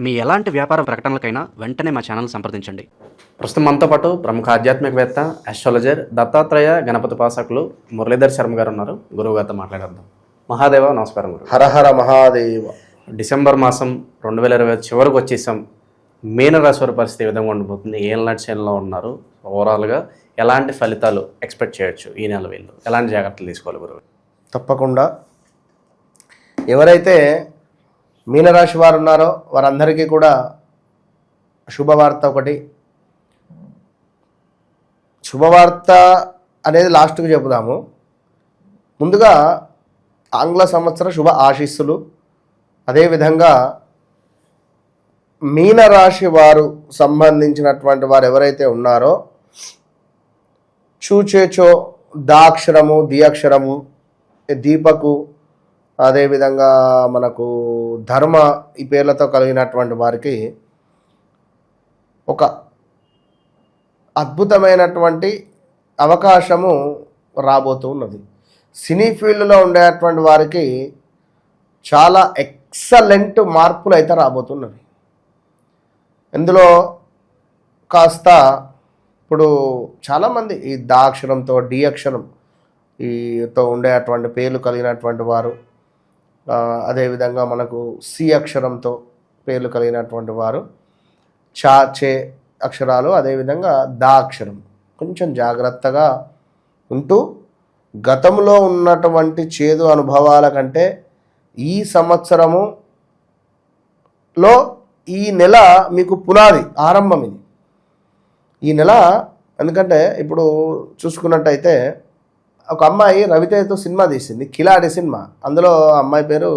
మీ ఎలాంటి వ్యాపార ప్రకటనలకైనా వెంటనే మా ఛానల్ సంప్రదించండి. ప్రస్తుతం మనతో పాటు ప్రముఖ ఆధ్యాత్మికవేత్త, ఆస్ట్రాలజర్, దత్తాత్రేయ గణపతి ఉపాసకులు మురళీధర్ శర్మ గారు ఉన్నారు. గురువు గారితో మాట్లాడేద్దాం. మహాదేవ నమస్కారం గురు. హరహర మహాదేవ. డిసెంబర్ మాసం 2020 చివరికి వచ్చేసాం. మీనరాశి వారి పరిస్థితి ఏ విధంగా ఉండబోతుంది? ఏ నడిచేలో ఉన్నారు? ఓవరాల్గా ఎలాంటి ఫలితాలు ఎక్స్పెక్ట్ చేయొచ్చు ఈ నెల? వీళ్ళు ఎలాంటి జాగ్రత్తలు తీసుకోవాలి గురువు? తప్పకుండా ఎవరైతే మీనరాశి వారు ఉన్నారో వారందరికీ కూడా శుభవార్త ఒకటి. శుభవార్త అనేది లాస్ట్కి చెబుదాము. ముందుగా ఆంగ్ల సంవత్సర శుభ ఆశీస్సులు. అదేవిధంగా మీనరాశి వారు సంబంధించినటువంటి వారు ఎవరైతే ఉన్నారో చూచేచో, దాక్షరము, దియక్షరము, దీపకు, అదేవిధంగా మనకు ధర్మ, ఈ పేర్లతో కలిగినటువంటి వారికి ఒక అద్భుతమైనటువంటి అవకాశము రాబోతూ ఉన్నది. సినీ ఫీల్డ్లో ఉండేటువంటి వారికి చాలా ఎక్సలెంట్ మార్పులు అయితే రాబోతున్నవి. ఇందులో కాస్త ఇప్పుడు చాలామంది ఈ దా అక్షరంతో, డి అక్షరం ఈతో ఉండేటువంటి పేర్లు కలిగినటువంటి వారు, అదేవిధంగా మనకు సి అక్షరంతో పేర్లు కలిగినటువంటి వారు, చా, చే అక్షరాలు, అదేవిధంగా దా అక్షరం కొంచెం జాగ్రత్తగా ఉంటూ గతంలో ఉన్నటువంటి చేదు అనుభవాల కంటే ఈ సంవత్సరములో ఈ నెల మీకు పునాది ఆరంభం. ఇది ఈ నెల, ఎందుకంటే ఇప్పుడు చూసుకున్నట్టయితే ఒక అమ్మాయి రవితేజతో సినిమా తీసింది, కిలాడి సినిమా. అందులో అమ్మాయి పేరు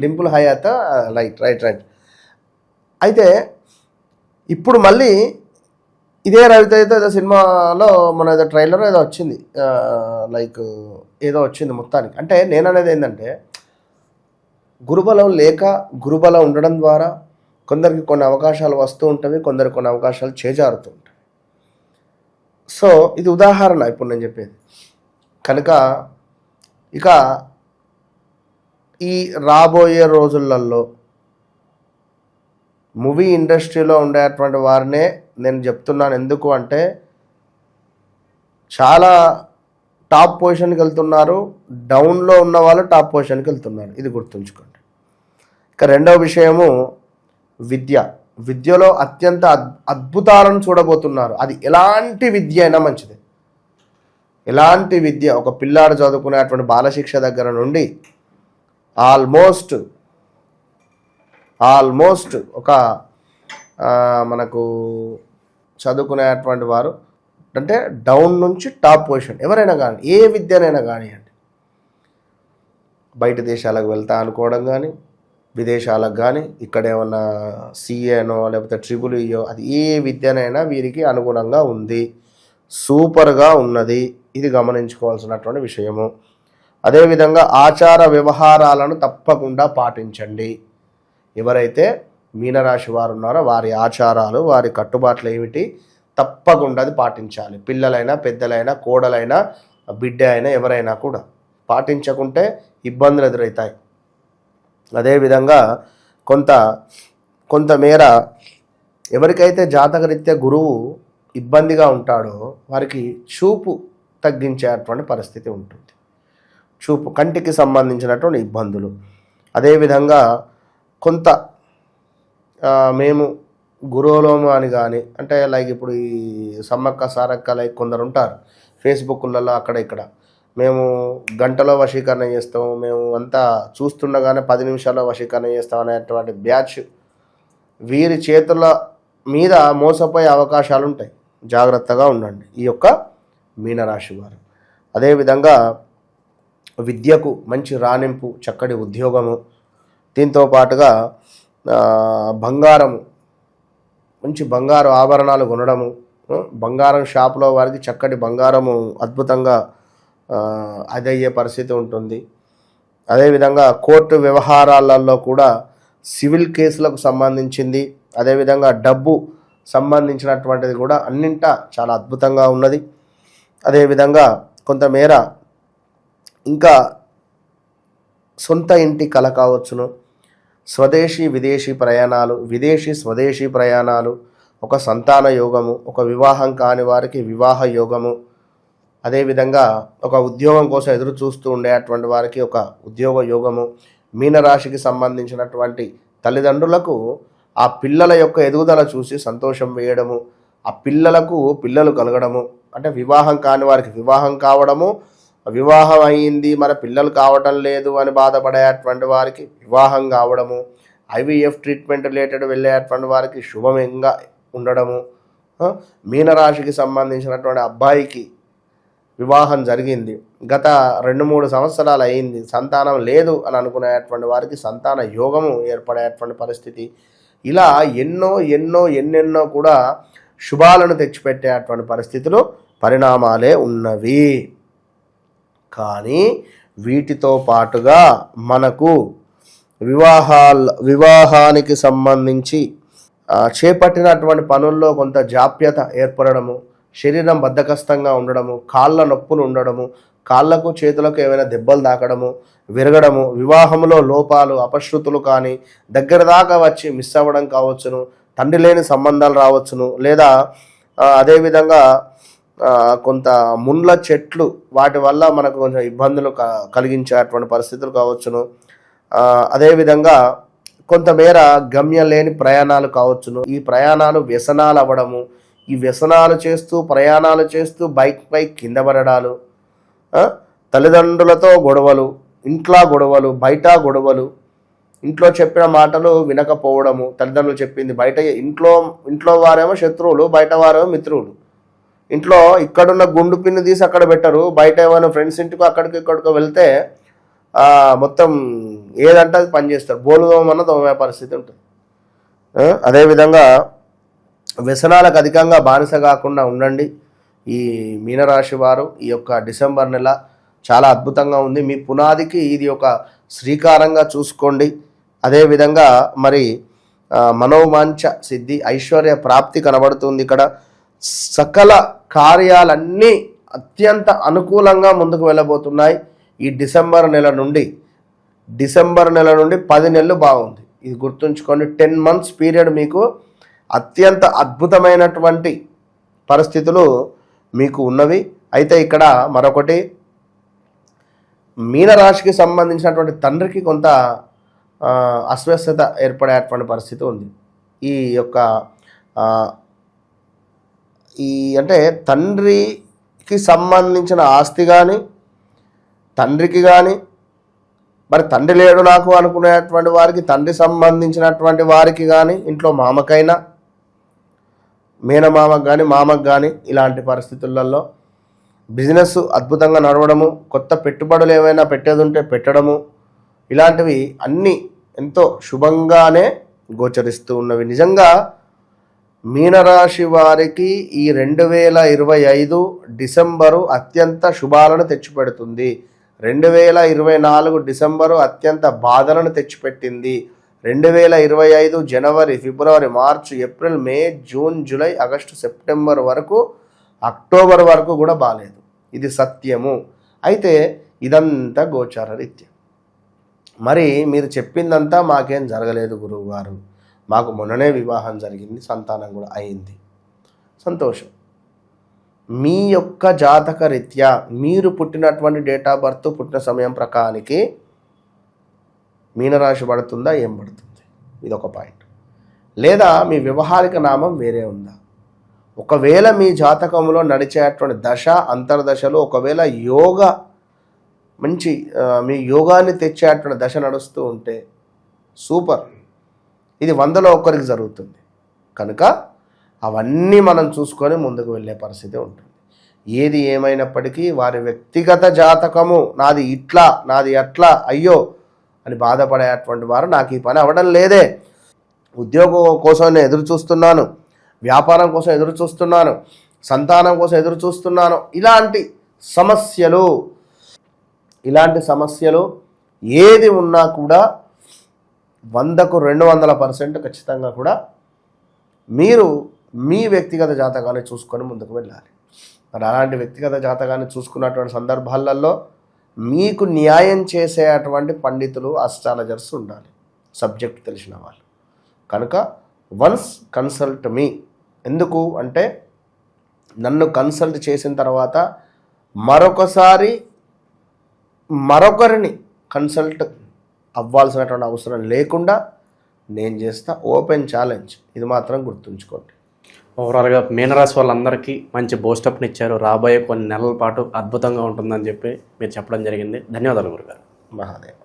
డింపుల్ హయాత్. రైట్. అయితే ఇప్పుడు మళ్ళీ ఇదే రవితేజతో ఏదో సినిమాలో మన ఏదో ట్రైలర్ ఏదో వచ్చింది, లైక్ ఏదో వచ్చింది మొత్తానికి. అంటే నేను అనేది ఏంటంటే, గురుబలం లేక గురుబలం ఉండడం ద్వారా కొందరికి కొన్ని అవకాశాలు వస్తూ ఉంటవి, కొందరికి కొన్ని అవకాశాలు చేజారుతూ ఉంటాయి. సో ఇది ఉదాహరణ ఇప్పుడు నేను చెప్పేది. కనుక ఇక ఈ రాబోయే రోజులలో మూవీ ఇండస్ట్రీలో ఉండేటువంటి వారినే నేను చెప్తున్నాను. ఎందుకు అంటే చాలా టాప్ పొజిషన్కి వెళ్తున్నారు, డౌన్లో ఉన్న వాళ్ళు టాప్ పొజిషన్కి వెళ్తున్నారు. ఇది గుర్తుంచుకోండి. ఇక రెండవ విషయము విద్యలో అత్యంత అద్భుతాలను చూడబోతున్నారు. అది ఎలాంటి విద్య అయినా మంచిది. ఎలాంటి విద్య, ఒక పిల్లాడు చదువుకునేటువంటి బాలశిక్ష దగ్గర నుండి ఆల్మోస్ట్ ఒక మనకు చదువుకునేటువంటి వారు అంటే డౌన్ నుంచి టాప్ పొజిషన్ ఎవరైనా కానీ, ఏ విద్యనైనా కానివ్వండి, బయట దేశాలకు వెళ్తా అనుకోవడం కానీ, విదేశాలకు కానీ, ఇక్కడ ఏమన్నా సిఏనో లేకపోతే ట్రిపుల్ఈయో, అది ఏ విద్యనైనా వీరికి అనుగుణంగా ఉంది, సూపర్గా ఉన్నది. ఇది గమనించుకోవాల్సినటువంటి విషయము. అదేవిధంగా ఆచార వ్యవహారాలను తప్పకుండా పాటించండి. ఎవరైతే మీనరాశి వారు ఉన్నారో వారి ఆచారాలు, వారి కట్టుబాట్లు ఏమిటి, తప్పకుండా అది పాటించాలి. పిల్లలైనా, పెద్దలైనా, కోడలైనా, బిడ్డ అయినా, ఎవరైనా కూడా పాటించకుంటే ఇబ్బందులు ఎదురవుతాయి. అదేవిధంగా కొంతమేర ఎవరికైతే జాతకరీత్యా గురువు ఇబ్బందిగా ఉంటాడో వారికి చూపు తగ్గించేటువంటి పరిస్థితి ఉంటుంది. చూపు, కంటికి సంబంధించినటువంటి ఇబ్బందులు. అదేవిధంగా మేము గురువులోము అని కానీ, అంటే లైక్ ఇప్పుడు ఈ సమ్మక్క సారక్క లైక్ కొందరు ఉంటారు ఫేస్బుక్లలో అక్కడ ఇక్కడ, మేము గంటలో వశీకరణ చేస్తాం, మేము అంతా చూస్తుండగానే 10 నిమిషాల్లో వశీకరణ చేస్తాం అనేటువంటి బ్యాచ్ వీరి చేతుల మీద మోసపోయే అవకాశాలు ఉంటాయి. జాగ్రత్తగా ఉండండి ఈ యొక్క మీనరాశి వారు. అదేవిధంగా విద్యకు మంచి రాణింపు, చక్కటి ఉద్యోగము, దీంతో పాటుగా బంగారము, మంచి బంగారు ఆభరణాలు కొనడము, బంగారం షాపులో వారికి చక్కటి బంగారము అద్భుతంగా అదయ్యే పరిస్థితి ఉంటుంది. అదేవిధంగా కోర్టు వ్యవహారాలలో కూడా సివిల్ కేసులకు సంబంధించింది, అదేవిధంగా డబ్బు సంబంధించినటువంటిది కూడా అన్నింటా చాలా అద్భుతంగా ఉన్నది. అదేవిధంగా కొంతమేర ఇంకా సొంత ఇంటి కల కావచ్చును, స్వదేశీ విదేశీ ప్రయాణాలు, విదేశీ స్వదేశీ ప్రయాణాలు, ఒక సంతాన యోగము, ఒక వివాహం కాని వారికి వివాహ యోగము, అదేవిధంగా ఒక ఉద్యోగం కోసం ఎదురు చూస్తూ ఉండేటువంటి వారికి ఒక ఉద్యోగ యోగము, మీనరాశికి సంబంధించినటువంటి తల్లిదండ్రులకు ఆ పిల్లల యొక్క ఎదుగుదల చూసి సంతోషం వేయడము, ఆ పిల్లలకు పిల్లలు కలగడము, అంటే వివాహం కాని వారికి వివాహం కావడము, వివాహం అయ్యింది మన పిల్లలు కావటం లేదు అని బాధపడేటువంటి వారికి వివాహం కావడము, ఐవీఎఫ్ ట్రీట్మెంట్ రిలేటెడ్ వెళ్ళేటువంటి వారికి శుభంగా ఉండడము, మీనరాశికి సంబంధించినటువంటి అబ్బాయికి వివాహం జరిగింది, గత 2-3 సంవత్సరాలు అయింది, సంతానం లేదు అని అనుకునేటువంటి వారికి సంతాన యోగము ఏర్పడేటువంటి పరిస్థితి, ఇలా ఎన్నెన్నో కూడా శుభాలను తెచ్చిపెట్టేటువంటి పరిస్థితులు పరిణామాలే ఉన్నవి. కానీ వీటితో పాటుగా మనకు వివాహానికి సంబంధించి చేపట్టినటువంటి పనుల్లో కొంత జాప్యత ఏర్పడము, శరీరం బద్ధకస్తంగా ఉండడము, కాళ్ళ నొప్పులు ఉండడము, కాళ్ళకు చేతులకు ఏమైనా దెబ్బలు తాకడము, విరగడము, వివాహంలో లోపాలు అపశృతులు కానీ దగ్గర దాకా వచ్చి మిస్ అవ్వడం కావచ్చును, తండ్రి లేని సంబంధాలు రావచ్చును, లేదా అదేవిధంగా కొంత ముండ్ల చెట్లు వాటి వల్ల మనకు కొంచెం ఇబ్బందులు కలిగించేటువంటి పరిస్థితులు కావచ్చును, అదేవిధంగా కొంతమేర గమ్యం లేని ప్రయాణాలు కావచ్చును, ఈ ప్రయాణాలు వ్యసనాలు అవ్వడము, ఈ వ్యసనాలు చేస్తూ ప్రయాణాలు చేస్తూ బైక్పై కింద పడడాలు, తల్లిదండ్రులతో గొడవలు, ఇంట్లో గొడవలు, బయట గొడవలు, ఇంట్లో చెప్పిన మాటలు వినకపోవడము, తల్లిదండ్రులు చెప్పింది బయట ఇంట్లో వారేమో శత్రువులు, బయట వారేమో మిత్రువులు, ఇంట్లో ఇక్కడున్న గుండు పిన్ను తీసి అక్కడ పెట్టరు, బయట ఏమైనా ఫ్రెండ్స్ ఇంటికి ఇక్కడికో వెళ్తే మొత్తం ఏదంటే అది పనిచేస్తారు, బోలుదోమన్న దోమే పరిస్థితి ఉంటుంది. అదేవిధంగా వ్యసనాలకు అధికంగా బానిస కాకుండా ఉండండి. ఈ మీనరాశి వారు ఈ యొక్క డిసెంబర్ నెల చాలా అద్భుతంగా ఉంది, మీ పునాదికి ఇది ఒక శ్రీకారంగా చూసుకోండి. అదేవిధంగా మరి మనోవాంఛ సిద్ధి, ఐశ్వర్య ప్రాప్తి కనబడుతుంది. ఇక్కడ సకల కార్యాలన్నీ అత్యంత అనుకూలంగా ముందుకు వెళ్ళబోతున్నాయి. ఈ డిసెంబర్ నెల నుండి 10 నెలలు బాగుంది, ఇది గుర్తుంచుకోండి. 10 months పీరియడ్ మీకు అత్యంత అద్భుతమైనటువంటి పరిస్థితులు మీకు ఉన్నవి. అయితే ఇక్కడ మరొకటి, మీనరాశికి సంబంధించినటువంటి తండ్రికి కొంత అస్వస్థత ఏర్పడేటువంటి పరిస్థితి ఉంది. ఈ యొక్క అంటే తండ్రికి సంబంధించిన ఆస్తి కానీ, తండ్రికి కానీ, మరి తండ్రి లేడు నాకు అనుకునేటువంటి వారికి, తండ్రి సంబంధించినటువంటి వారికి కానీ, ఇంట్లో మామకైనా, మేనమామకు కానీ, మామకు కానీ, ఇలాంటి పరిస్థితులలో బిజినెస్ అద్భుతంగా నడవడము, కొత్త పెట్టుబడులు ఏమైనా పెట్టేది ఉంటే పెట్టడము, ఇలాంటివి అన్నీ ఎంతో శుభంగానే గోచరిస్తూ ఉన్నవి. నిజంగా మీనరాశి వారికి ఈ 2025 డిసెంబరు అత్యంత శుభాలను తెచ్చిపెడుతుంది. 2024 డిసెంబరు అత్యంత బాధలను తెచ్చిపెట్టింది. 2025 జనవరి, ఫిబ్రవరి, మార్చి, ఏప్రిల్, మే, జూన్, జూలై, ఆగస్టు, సెప్టెంబర్ వరకు, అక్టోబర్ వరకు కూడా బాలేదు. ఇది సత్యము. అయితే ఇదంతా గోచార రీత్యా. మరి మీరు చెప్పిందంతా మాకేం జరగలేదు గురువు గారు, మాకు మొన్ననే వివాహం జరిగింది, సంతానం కూడా అయింది, సంతోషం. మీ యొక్క జాతక రీత్యా మీరు పుట్టినటువంటి డేట్ ఆఫ్ బర్త్, పుట్టిన సమయం ప్రకారానికి మీనరాశి పడుతుందా, ఏం పడుతుంది, ఇది ఒక పాయింట్. లేదా మీ వ్యవహారిక నామం వేరే ఉందా? ఒకవేళ మీ జాతకంలో నడిచేటువంటి దశ, అంతర్దశలు ఒకవేళ మంచి మీ యోగాన్ని తెచ్చేటువంటి దశ నడుస్తూ ఉంటే సూపర్, ఇది 100లో ఒక్కరికి జరుగుతుంది. కనుక అవన్నీ మనం చూసుకొని ముందుకు వెళ్ళే పరిస్థితి ఉంటుంది. ఏది ఏమైనప్పటికీ వారి వ్యక్తిగత జాతకము, నాది ఇట్లా, నాది అట్లా, అయ్యో అని బాధపడేటువంటి వారు, నాకు ఈ పని అవ్వడం లేదే, ఉద్యోగం కోసం నేను ఎదురు చూస్తున్నాను, వ్యాపారం కోసం ఎదురు చూస్తున్నాను, సంతానం కోసం ఎదురు చూస్తున్నాను, ఇలాంటి సమస్యలు ఏది ఉన్నా కూడా 100కు 200% ఖచ్చితంగా కూడా మీరు మీ వ్యక్తిగత జాతకాన్ని చూసుకొని ముందుకు వెళ్ళాలి. మరి అలాంటి వ్యక్తిగత జాతకాన్ని చూసుకున్నటువంటి సందర్భాలలో మీకు న్యాయం చేసేటువంటి పండితులు, అస్ట్రాలజర్స్ ఉండాలి. సబ్జెక్ట్ తెలిసిన వాళ్ళు. కనుక వన్స్ కన్సల్ట్ మీ. ఎందుకు అంటే నన్ను కన్సల్ట్ చేసిన తర్వాత మరొకసారి మరొకరిని కన్సల్ట్ అవ్వాల్సినటువంటి అవసరం లేకుండా నేను చేస్తా. ఓపెన్ ఛాలెంజ్, ఇది మాత్రం గుర్తుంచుకోండి. ఓవరాల్గా మీనరాశి వాళ్ళందరికీ మంచి బూస్టప్ని ఇచ్చారు. రాబోయే కొన్ని నెలల పాటు అద్భుతంగా ఉంటుందని చెప్పి మీరు చెప్పడం జరిగింది. ధన్యవాదాలు గురుగారు. మహాదేవ.